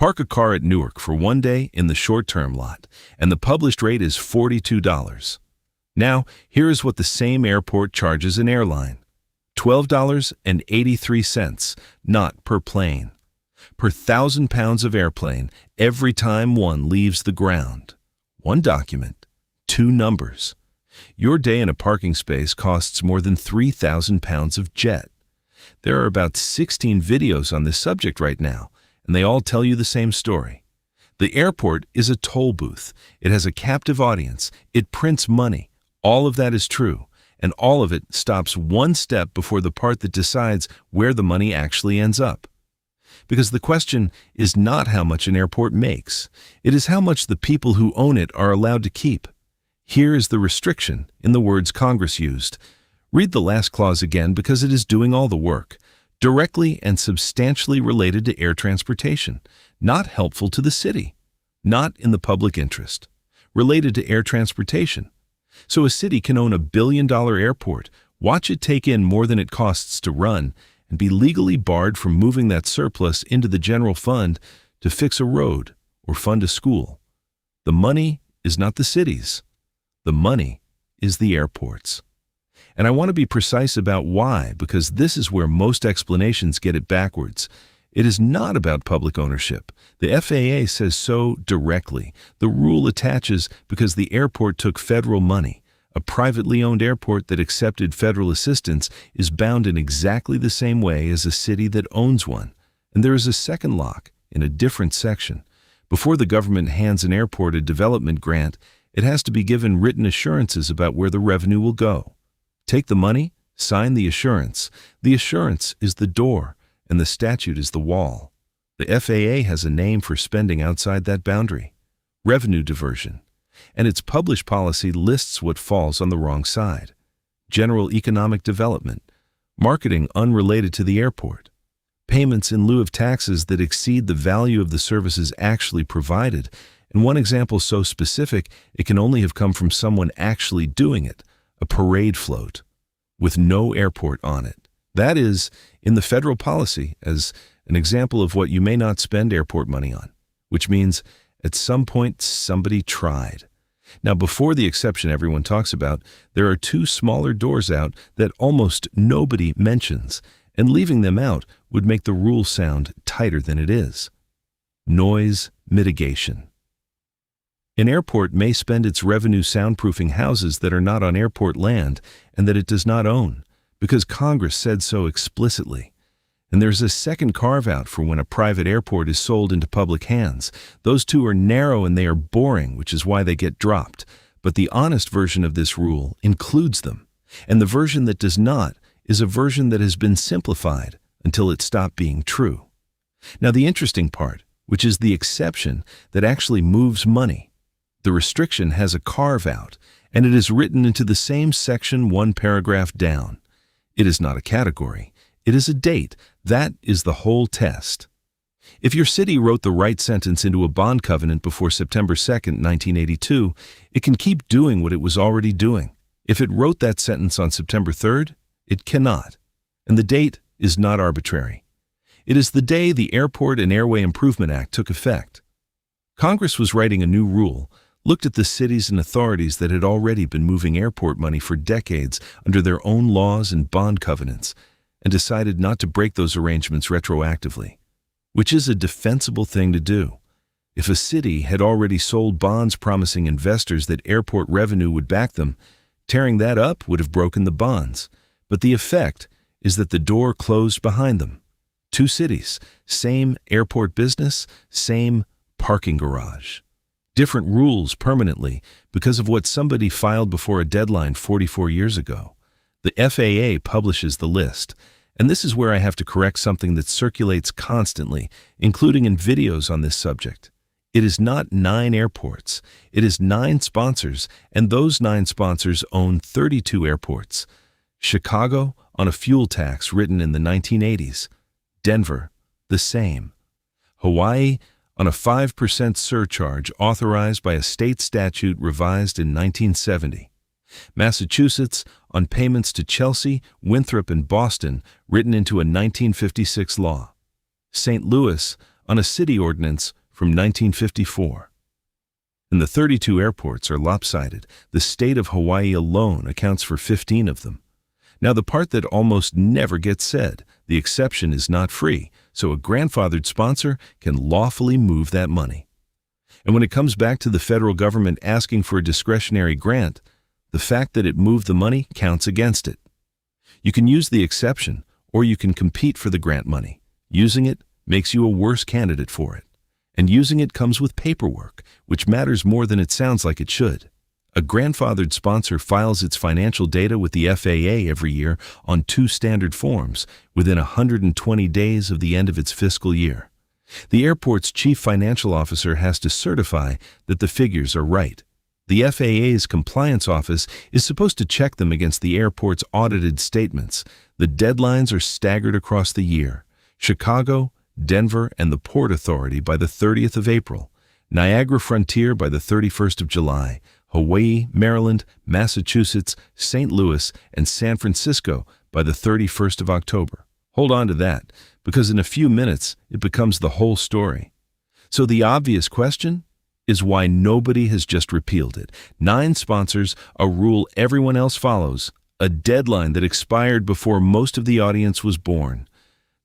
Park a car at Newark for one day in the short-term lot, and the published rate is $42. Now, here is what the same airport charges an airline. $12.83, not per plane. Per 1,000 pounds of airplane every time one leaves the ground. One document, two numbers. Your day in a parking space costs more than 3,000 pounds of jet. There are about 16 videos on this subject right now, and they all tell you the same story. The airport is a toll booth. It has a captive audience. It prints money. All of that is true, and all of it stops one step before the part that decides where the money actually ends up. Because the question is not how much an airport makes. It is how much the people who own it are allowed to keep. Here is the restriction in the words Congress used. Read the last clause again because it is doing all the work. Directly and substantially related to air transportation. Not helpful to the city. Not in the public interest. Related to air transportation. So a city can own $1 billion airport, watch it take in more than it costs to run, and be legally barred from moving that surplus into the general fund to fix a road or fund a school. The money is not the city's. The money is the airport's. And I want to be precise about why, because this is where most explanations get it backwards. It is not about public ownership. The FAA says so directly. The rule attaches because the airport took federal money. A privately owned airport that accepted federal assistance is bound in exactly the same way as a city that owns one. And there is a second lock in a different section. Before the government hands an airport a development grant, it has to be given written assurances about where the revenue will go. Take the money, sign the assurance. The assurance is the door, and the statute is the wall. The FAA has a name for spending outside that boundary: revenue diversion. And its published policy lists what falls on the wrong side: general economic development, marketing unrelated to the airport, payments in lieu of taxes that exceed the value of the services actually provided, and one example so specific it can only have come from someone actually doing it: a parade float with no airport on it. That is, in the federal policy, as an example of what you may not spend airport money on, which means at some point somebody tried. Now, before the exception everyone talks about, there are two smaller doors out that almost nobody mentions, and leaving them out would make the rule sound tighter than it is. Noise mitigation. An airport may spend its revenue soundproofing houses that are not on airport land and that it does not own, because Congress said so explicitly. And there's a second carve-out for when a private airport is sold into public hands. Those two are narrow and they are boring, which is why they get dropped. But the honest version of this rule includes them. And the version that does not is a version that has been simplified until it stopped being true. Now, the interesting part, which is the exception that actually moves money, the restriction has a carve-out, and it is written into the same section one paragraph down. It is not a category. It is a date. That is the whole test. If your city wrote the right sentence into a bond covenant before September 2nd, 1982, it can keep doing what it was already doing. If it wrote that sentence on September 3rd, it cannot. And the date is not arbitrary. It is the day the Airport and Airway Improvement Act took effect. Congress was writing a new rule, looked at the cities and authorities that had already been moving airport money for decades under their own laws and bond covenants, and decided not to break those arrangements retroactively, which is a defensible thing to do. If a city had already sold bonds promising investors that airport revenue would back them, tearing that up would have broken the bonds. But the effect is that the door closed behind them. Two cities, same airport business, same parking garage. Different rules permanently because of what somebody filed before a deadline 44 years ago. The FAA publishes the list, and this is where I have to correct something that circulates constantly, including in videos on this subject. It is not 9 airports. It is 9 sponsors, and those 9 sponsors own 32 airports. Chicago on a fuel tax written in the 1980s. Denver, the same. Hawaii on a 5% surcharge authorized by a state statute revised in 1970. Massachusetts on payments to Chelsea, Winthrop, and Boston written into a 1956 law. St. Louis on a city ordinance from 1954. And the 32 airports are lopsided. The state of Hawaii alone accounts for 15 of them. Now, the part that almost never gets said, the exception is not free, so a grandfathered sponsor can lawfully move that money. And when it comes back to the federal government asking for a discretionary grant, the fact that it moved the money counts against it. You can use the exception, or you can compete for the grant money. Using it makes you a worse candidate for it. And using it comes with paperwork, which matters more than it sounds like it should. A grandfathered sponsor files its financial data with the FAA every year on 2 standard forms within 120 days of the end of its fiscal year. The airport's chief financial officer has to certify that the figures are right. The FAA's compliance office is supposed to check them against the airport's audited statements. The deadlines are staggered across the year. Chicago, Denver, and the Port Authority by the 30th of April. Niagara Frontier by the 31st of July. Hawaii, Maryland, Massachusetts, St. Louis, and San Francisco by the 31st of October. Hold on to that, because in a few minutes it becomes the whole story. So the obvious question is why nobody has just repealed it. 9 sponsors, a rule everyone else follows, a deadline that expired before most of the audience was born.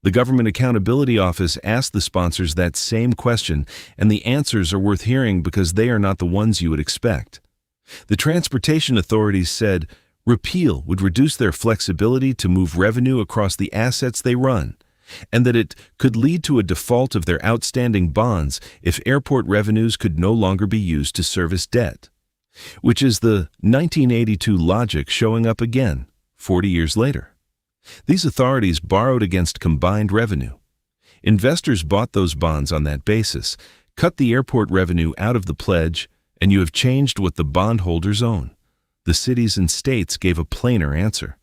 The Government Accountability Office asked the sponsors that same question, and the answers are worth hearing because they are not the ones you would expect. The transportation authorities said repeal would reduce their flexibility to move revenue across the assets they run, and that it could lead to a default of their outstanding bonds if airport revenues could no longer be used to service debt, which is the 1982 logic showing up again 40 years later. These authorities borrowed against combined revenue. Investors bought those bonds on that basis, cut the airport revenue out of the pledge, and you have changed what the bondholders own. The cities and states gave a plainer answer.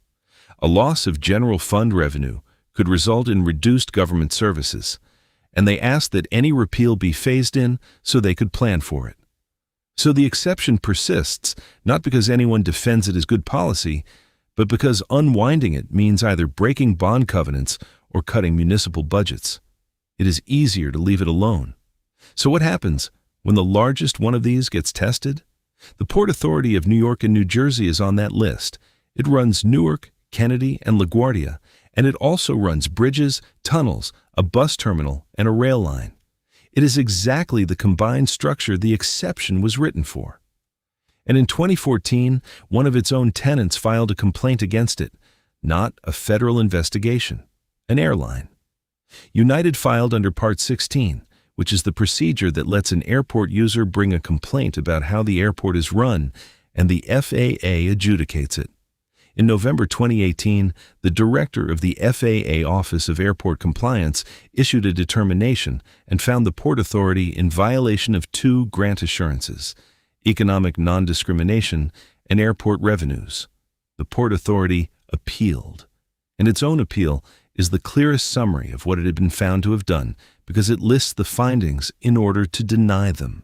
A loss of general fund revenue could result in reduced government services, and they asked that any repeal be phased in so they could plan for it. So the exception persists, not because anyone defends it as good policy, but because unwinding it means either breaking bond covenants or cutting municipal budgets. It is easier to leave it alone. So what happens when the largest one of these gets tested? The Port Authority of New York and New Jersey is on that list. It runs Newark, Kennedy, and LaGuardia, and it also runs bridges, tunnels, a bus terminal, and a rail line. It is exactly the combined structure the exception was written for. And in 2014, one of its own tenants filed a complaint against it, not a federal investigation, an airline. United filed under Part 16, which is the procedure that lets an airport user bring a complaint about how the airport is run, and the FAA adjudicates it. In November 2018, the director of the FAA Office of Airport Compliance issued a determination and found the Port Authority in violation of 2 grant assurances: economic non-discrimination and airport revenues. The Port Authority appealed, and its own appeal is the clearest summary of what it had been found to have done because it lists the findings in order to deny them.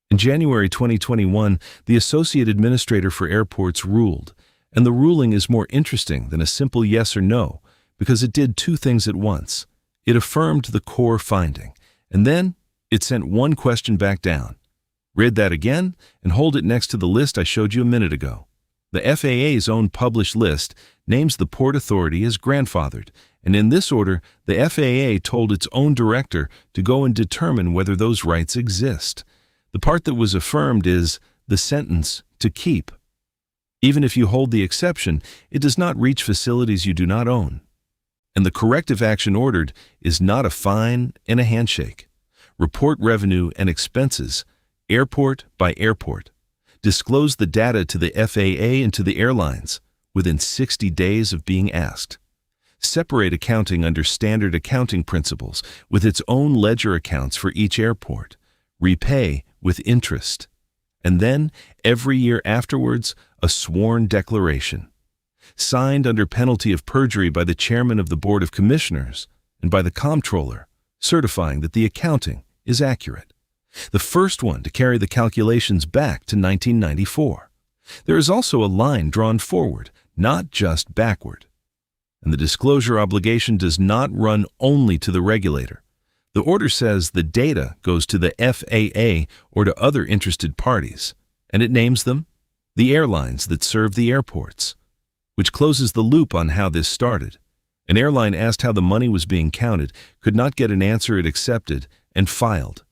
In January 2021, the Associate Administrator for Airports ruled, and the ruling is more interesting than a simple yes or no because it did 2 things at once. It affirmed the core finding, and then it sent one question back down. Read that again and hold it next to the list I showed you a minute ago. The FAA's own published list names the Port Authority as grandfathered, and in this order, the FAA told its own director to go and determine whether those rights exist. The part that was affirmed is the sentence, to keep. Even if you hold the exception, it does not reach facilities you do not own. And the corrective action ordered is not a fine and a handshake. Report revenue and expenses, airport by airport. Disclose the data to the FAA and to the airlines within 60 days of being asked. Separate accounting under standard accounting principles with its own ledger accounts for each airport. Repay with interest. And then, every year afterwards, a sworn declaration. Signed under penalty of perjury by the chairman of the Board of Commissioners and by the comptroller, certifying that the accounting is accurate. The first one to carry the calculations back to 1994. There is also a line drawn forward, not just backward. And the disclosure obligation does not run only to the regulator. The order says the data goes to the FAA or to other interested parties, and it names them the airlines that serve the airports, which closes the loop on how this started. An airline asked how the money was being counted, could not get an answer, it accepted, and filed.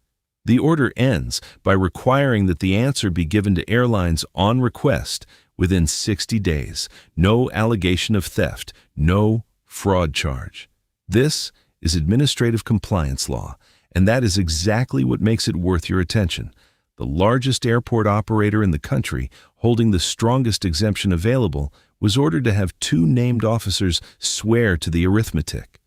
The order ends by requiring that the answer be given to airlines on request within 60 days. No allegation of theft, no fraud charge. This is administrative compliance law, and that is exactly what makes it worth your attention. The largest airport operator in the country, holding the strongest exemption available, was ordered to have 2 named officers swear to the arithmetic.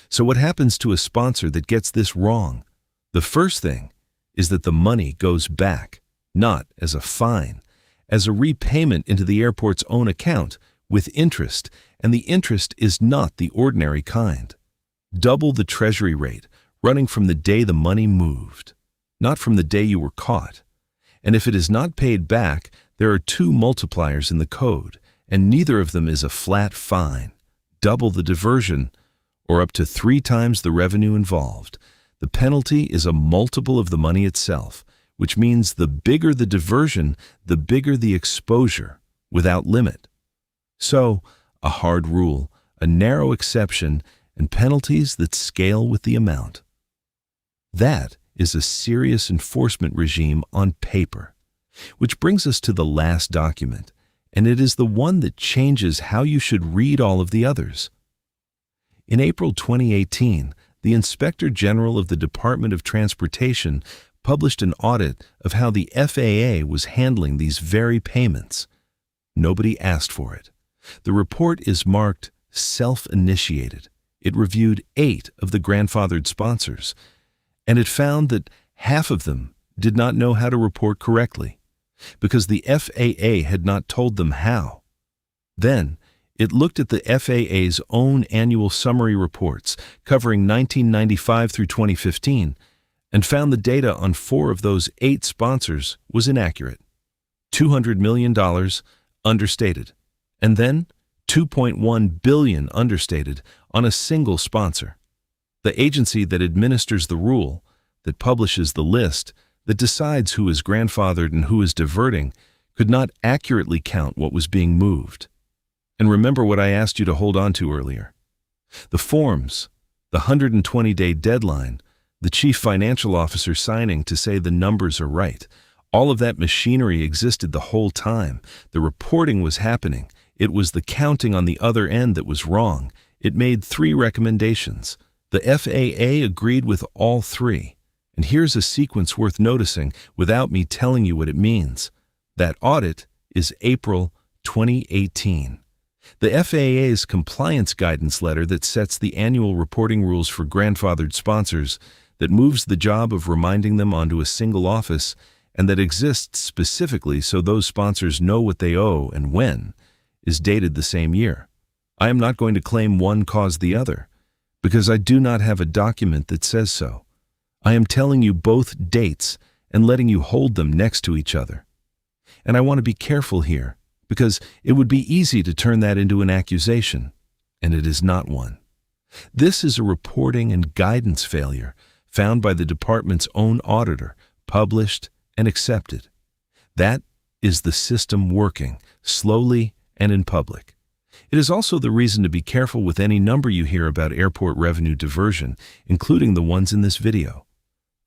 So what happens to a sponsor that gets this wrong? The first thing is that the money goes back, not as a fine, as a repayment into the airport's own account with interest, and the interest is not the ordinary kind. Double the treasury rate, running from the day the money moved, not from the day you were caught. And if it is not paid back, there are 2 multipliers in the code, and neither of them is a flat fine. Double the diversion, or up to 3 times the revenue involved. The penalty is a multiple of the money itself, which means the bigger the diversion, the bigger the exposure, without limit. So, a hard rule, a narrow exception, and penalties that scale with the amount. That is a serious enforcement regime on paper. Which brings us to the last document, and it is the one that changes how you should read all of the others. In April 2018, the Inspector General of the Department of Transportation published an audit of how the FAA was handling these very payments. Nobody asked for it. The report is marked self-initiated. It reviewed 8 of the grandfathered sponsors, and it found that half of them did not know how to report correctly because the FAA had not told them how. Then, it looked at the FAA's own annual summary reports covering 1995 through 2015 and found the data on 4 of those 8 sponsors was inaccurate. $200 million understated, and then $2.1 billion understated on a single sponsor. The agency that administers the rule, that publishes the list, that decides who is grandfathered and who is diverting, could not accurately count what was being moved. And remember what I asked you to hold on to earlier. The forms, the 120-day deadline, the chief financial officer signing to say the numbers are right. All of that machinery existed the whole time. The reporting was happening. It was the counting on the other end that was wrong. It made 3 recommendations. The FAA agreed with all 3. And here's a sequence worth noticing without me telling you what it means. That audit is April 2018. The FAA's compliance guidance letter that sets the annual reporting rules for grandfathered sponsors, that moves the job of reminding them onto a single office, and that exists specifically so those sponsors know what they owe and when, is dated the same year. I am not going to claim one caused the other, because I do not have a document that says so. I am telling you both dates and letting you hold them next to each other. And I want to be careful here, because it would be easy to turn that into an accusation, and it is not one. This is a reporting and guidance failure found by the department's own auditor, published and accepted. That is the system working, slowly and in public. It is also the reason to be careful with any number you hear about airport revenue diversion, including the ones in this video.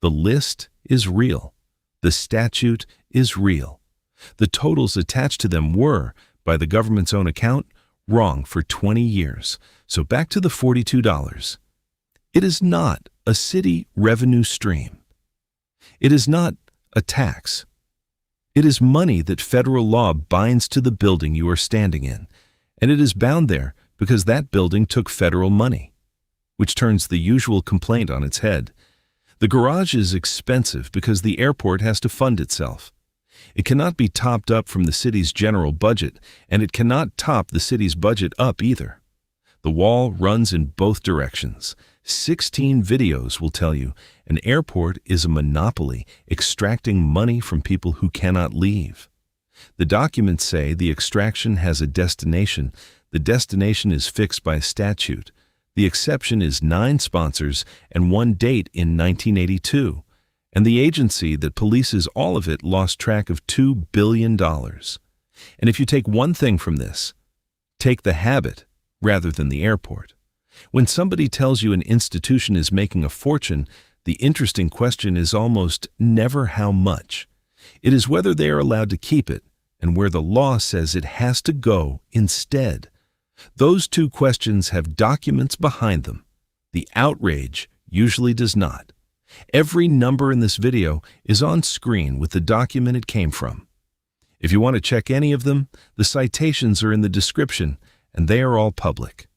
The list is real. The statute is real. The totals attached to them were, by the government's own account, wrong for 20 years. So back to the $42. It is not a city revenue stream. It is not a tax. It is money that federal law binds to the building you are standing in, and it is bound there because that building took federal money, which turns the usual complaint on its head. The garage is expensive because the airport has to fund itself. It cannot be topped up from the city's general budget, and it cannot top the city's budget up either. The wall runs in both directions. 16 videos will tell you an airport is a monopoly extracting money from people who cannot leave. The documents say the extraction has a destination. The destination is fixed by statute. The exception is 9 sponsors and 1 date in 1982, and the agency that polices all of it lost track of $2 billion. And if you take one thing from this, take the habit rather than the airport. When somebody tells you an institution is making a fortune, the interesting question is almost never how much. It is whether they are allowed to keep it and where the law says it has to go instead. Those two questions have documents behind them. The outrage usually does not. Every number in this video is on screen with the document it came from. If you want to check any of them, the citations are in the description, and they are all public.